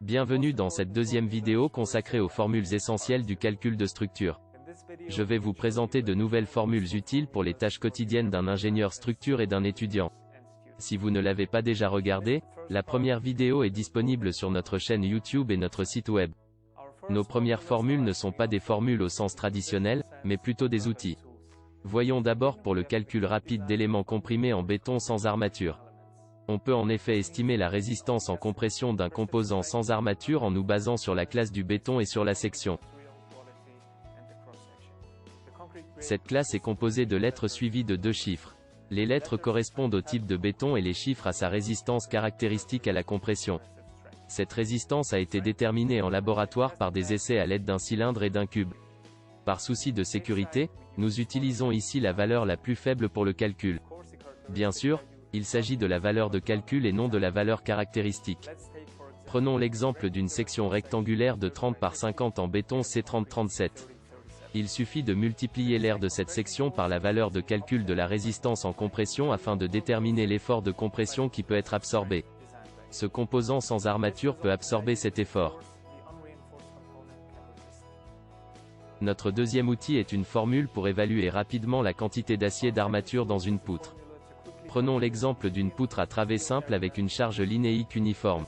Bienvenue dans cette deuxième vidéo consacrée aux formules essentielles du calcul de structure. Je vais vous présenter de nouvelles formules utiles pour les tâches quotidiennes d'un ingénieur structure et d'un étudiant. Si vous ne l'avez pas déjà regardé, la première vidéo est disponible sur notre chaîne YouTube et notre site web. Nos premières formules ne sont pas des formules au sens traditionnel, mais plutôt des outils. Voyons d'abord pour le calcul rapide d'éléments comprimés en béton sans armature. On peut en effet estimer la résistance en compression d'un composant sans armature en nous basant sur la classe du béton et sur la section. Cette classe est composée de lettres suivies de deux chiffres. Les lettres correspondent au type de béton et les chiffres à sa résistance caractéristique à la compression. Cette résistance a été déterminée en laboratoire par des essais à l'aide d'un cylindre et d'un cube. Par souci de sécurité, nous utilisons ici la valeur la plus faible pour le calcul. Bien sûr, il s'agit de la valeur de calcul et non de la valeur caractéristique. Prenons l'exemple d'une section rectangulaire de 30 par 50 en béton C30-37. Il suffit de multiplier l'aire de cette section par la valeur de calcul de la résistance en compression afin de déterminer l'effort de compression qui peut être absorbé. Ce composant sans armature peut absorber cet effort. Notre deuxième outil est une formule pour évaluer rapidement la quantité d'acier d'armature dans une poutre. Prenons l'exemple d'une poutre à travée simple avec une charge linéique uniforme.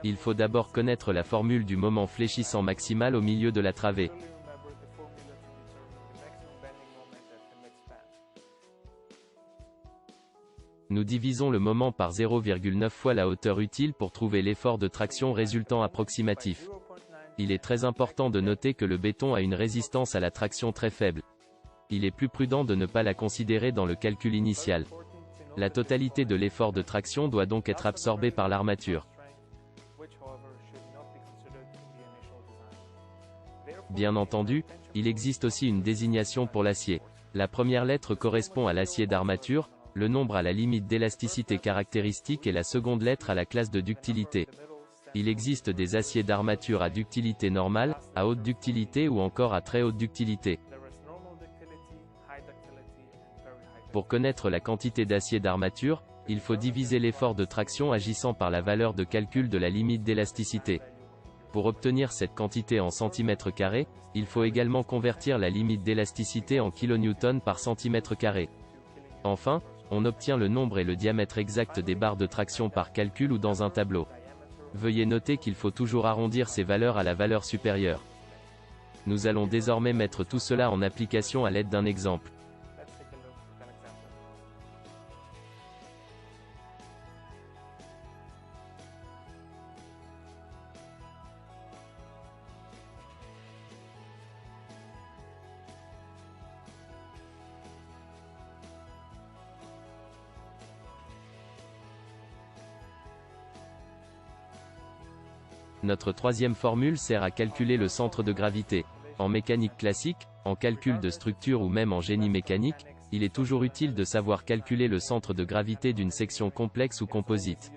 Il faut d'abord connaître la formule du moment fléchissant maximal au milieu de la travée. Nous divisons le moment par 0,9 fois la hauteur utile pour trouver l'effort de traction résultant approximatif. Il est très important de noter que le béton a une résistance à la traction très faible. Il est plus prudent de ne pas la considérer dans le calcul initial. La totalité de l'effort de traction doit donc être absorbée par l'armature. Bien entendu, il existe aussi une désignation pour l'acier. La première lettre correspond à l'acier d'armature, le nombre à la limite d'élasticité caractéristique et la seconde lettre à la classe de ductilité. Il existe des aciers d'armature à ductilité normale, à haute ductilité ou encore à très haute ductilité. Pour connaître la quantité d'acier d'armature, il faut diviser l'effort de traction agissant par la valeur de calcul de la limite d'élasticité. Pour obtenir cette quantité en centimètres carrés, il faut également convertir la limite d'élasticité en kilonewtons par centimètre carré. Enfin, on obtient le nombre et le diamètre exact des barres de traction par calcul ou dans un tableau. Veuillez noter qu'il faut toujours arrondir ces valeurs à la valeur supérieure. Nous allons désormais mettre tout cela en application à l'aide d'un exemple. Notre troisième formule sert à calculer le centre de gravité. En mécanique classique, en calcul de structure ou même en génie mécanique, il est toujours utile de savoir calculer le centre de gravité d'une section complexe ou composite.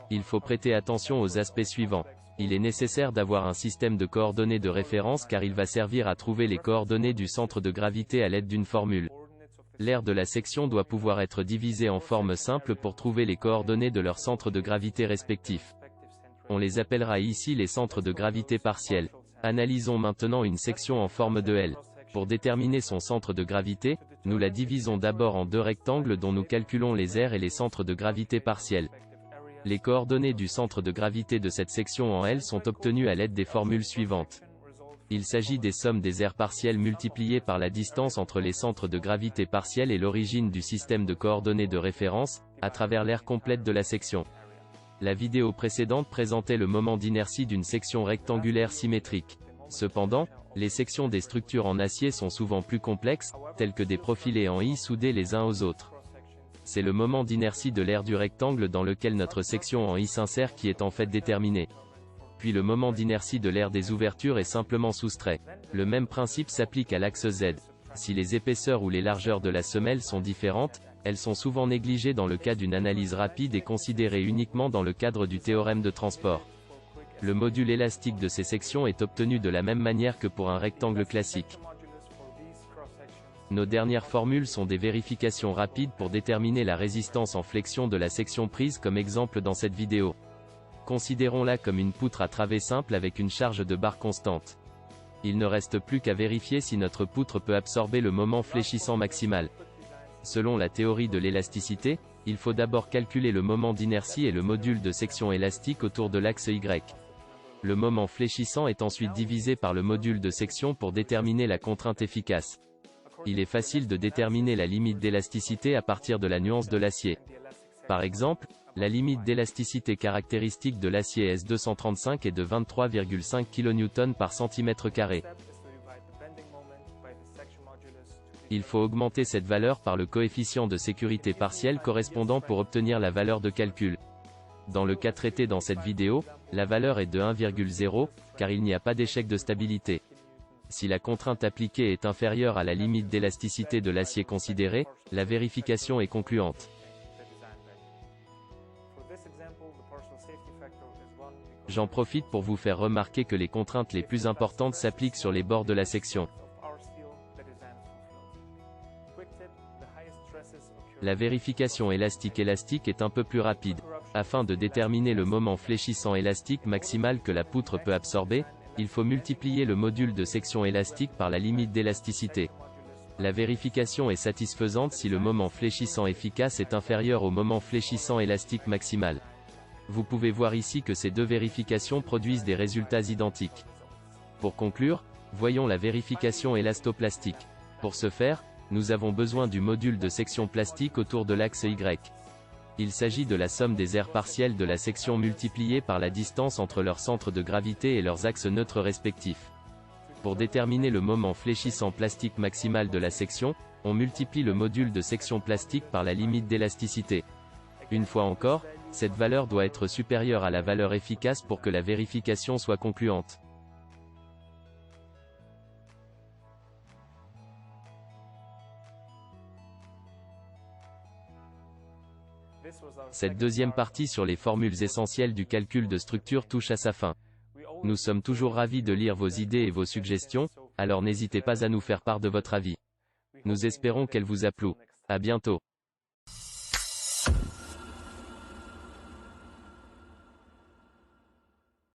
Il faut prêter attention aux aspects suivants. Il est nécessaire d'avoir un système de coordonnées de référence car il va servir à trouver les coordonnées du centre de gravité à l'aide d'une formule. L'aire de la section doit pouvoir être divisée en forme simple pour trouver les coordonnées de leur centre de gravité respectif. On les appellera ici les centres de gravité partiels. Analysons maintenant une section en forme de L. Pour déterminer son centre de gravité, nous la divisons d'abord en deux rectangles dont nous calculons les aires et les centres de gravité partiels. Les coordonnées du centre de gravité de cette section en L sont obtenues à l'aide des formules suivantes. Il s'agit des sommes des aires partielles multipliées par la distance entre les centres de gravité partiels et l'origine du système de coordonnées de référence, à travers l'aire complète de la section. La vidéo précédente présentait le moment d'inertie d'une section rectangulaire symétrique. Cependant, les sections des structures en acier sont souvent plus complexes, telles que des profilés en I soudés les uns aux autres. C'est le moment d'inertie de l'aire du rectangle dans lequel notre section en I s'insère qui est en fait déterminé. Puis le moment d'inertie de l'aire des ouvertures est simplement soustrait. Le même principe s'applique à l'axe Z. Si les épaisseurs ou les largeurs de la semelle sont différentes, elles sont souvent négligées dans le cas d'une analyse rapide et considérées uniquement dans le cadre du théorème de transport. Le module élastique de ces sections est obtenu de la même manière que pour un rectangle classique. Nos dernières formules sont des vérifications rapides pour déterminer la résistance en flexion de la section prise comme exemple dans cette vidéo. Considérons-la comme une poutre à travée simple avec une charge de barre constante. Il ne reste plus qu'à vérifier si notre poutre peut absorber le moment fléchissant maximal. Selon la théorie de l'élasticité, il faut d'abord calculer le moment d'inertie et le module de section élastique autour de l'axe Y. Le moment fléchissant est ensuite divisé par le module de section pour déterminer la contrainte efficace. Il est facile de déterminer la limite d'élasticité à partir de la nuance de l'acier. Par exemple, la limite d'élasticité caractéristique de l'acier S235 est de 23,5 kN par cm². Il faut augmenter cette valeur par le coefficient de sécurité partiel correspondant pour obtenir la valeur de calcul. Dans le cas traité dans cette vidéo, la valeur est de 1,0, car il n'y a pas d'échec de stabilité. Si la contrainte appliquée est inférieure à la limite d'élasticité de l'acier considéré, la vérification est concluante. J'en profite pour vous faire remarquer que les contraintes les plus importantes s'appliquent sur les bords de la section. La vérification élastique est un peu plus rapide. Afin de déterminer le moment fléchissant élastique maximal que la poutre peut absorber, il faut multiplier le module de section élastique par la limite d'élasticité. La vérification est satisfaisante si le moment fléchissant efficace est inférieur au moment fléchissant élastique maximal. Vous pouvez voir ici que ces deux vérifications produisent des résultats identiques. Pour conclure, voyons la vérification élastoplastique. Pour ce faire, nous avons besoin du module de section plastique autour de l'axe Y. Il s'agit de la somme des aires partielles de la section multipliée par la distance entre leurs centres de gravité et leurs axes neutres respectifs. Pour déterminer le moment fléchissant plastique maximal de la section, on multiplie le module de section plastique par la limite d'élasticité. Une fois encore, cette valeur doit être supérieure à la valeur efficace pour que la vérification soit concluante. Cette deuxième partie sur les formules essentielles du calcul de structure touche à sa fin. Nous sommes toujours ravis de lire vos idées et vos suggestions, alors n'hésitez pas à nous faire part de votre avis. Nous espérons qu'elle vous a plu. À bientôt.